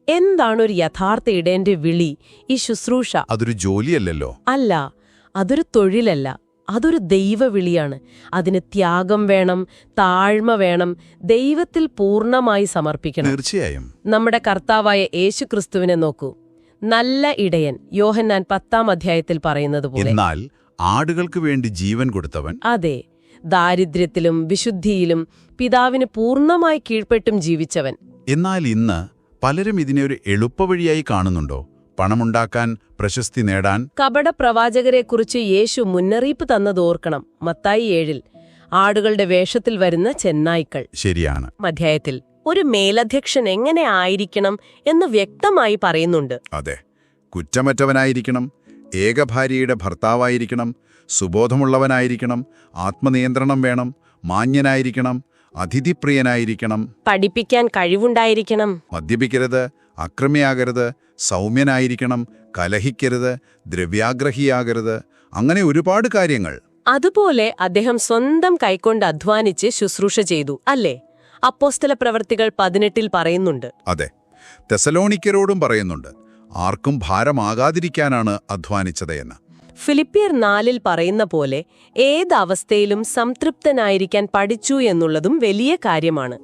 എന്താണ് ഒരു യഥാർത്ഥ ഇടയന്റെ വിളി, ഈ ശുശ്രൂഷ? അതൊരു ജോലിയല്ലല്ലോ. അല്ല, അതൊരു തൊഴിലല്ല, അതൊരു ദൈവവിളിയാണ്. അതിന് ത്യാഗം വേണം, താഴ്മ വേണം, ദൈവത്തിൽ പൂർണ്ണമായി സമർപ്പിക്കണം. തീർച്ചയായും. നമ്മുടെ കർത്താവായ യേശുക്രിസ്തുവിനെ നോക്കൂ. നല്ല ഇടയൻ, യോഹന്നാൻ 10-ാം അധ്യായത്തിൽ പറയുന്നത് പോലെ. എന്നാൽ ആടുകൾക്ക് വേണ്ടി ജീവൻ കൊടുത്തവൻ. അതെ, ദാരിദ്ര്യത്തിലും വിശുദ്ധിയിലും പിതാവിന് പൂർണ്ണമായി കീഴ്പ്പെട്ടും ജീവിച്ചവൻ. എന്നാൽ ഇന്ന് പലരും ഇതിനെ ഒരു എളുപ്പവഴിയായി കാണുന്നുണ്ടോ? പണമുണ്ടാക്കാൻ, പ്രശസ്തി നേടാൻ. കപടപ്രവാചകരെക്കുറിച്ച് യേശു മുന്നറിയിപ്പ് തന്നതോർക്കണം. മത്തായി 7-ൽ ആടുകളുടെ വേഷത്തിൽ വരുന്ന ചെന്നായ്ക്കൾ. ശരിയാണ്. അധ്യായത്തിൽ ഒരു മേലധ്യക്ഷൻ എങ്ങനെ ആയിരിക്കണം എന്ന് വ്യക്തമായി പറയുന്നുണ്ട്. അതെ, കുറ്റമറ്റവനായിരിക്കണം, ഏകഭാര്യയുടെ ഭർത്താവായിരിക്കണം, സുബോധമുള്ളവനായിരിക്കണം, ആത്മനിയന്ത്രണം വേണം, മാന്യനായിരിക്കണം, അതിഥിപ്രിയനായിരിക്കണം, പഠിപ്പിക്കാൻ കഴിവുണ്ടായിരിക്കണം, മദ്യപിക്കരുത്, അക്രമിയാകരുത്, സൗമ്യനായിരിക്കണം, കലഹിക്കരുത്, ദ്രവ്യാഗ്രഹിയാകരുത്, അങ്ങനെ ഒരുപാട് കാര്യങ്ങൾ. അതുപോലെ അദ്ദേഹം സ്വന്തം കൈകൊണ്ട് അധ്വാനിച്ച് ശുശ്രൂഷ ചെയ്തു, അല്ലേ? അപ്പോസ്തല പ്രവർത്തികൾ 18-ൽ പറയുന്നുണ്ട്. അതെ, തെസലോണിക്കരോടും പറയുന്നുണ്ട്, ആർക്കും ഭാരമാകാതിരിക്കാനാണ് അധ്വാനിച്ചത് എന്ന്. ഫിലിപ്പിയർ 4-ൽ പറയുന്ന പോലെ ഏതവസ്ഥയിലും സംതൃപ്തനായിരിക്കാൻ പഠിച്ചു എന്നുള്ളതും വലിയ കാര്യമാണ്.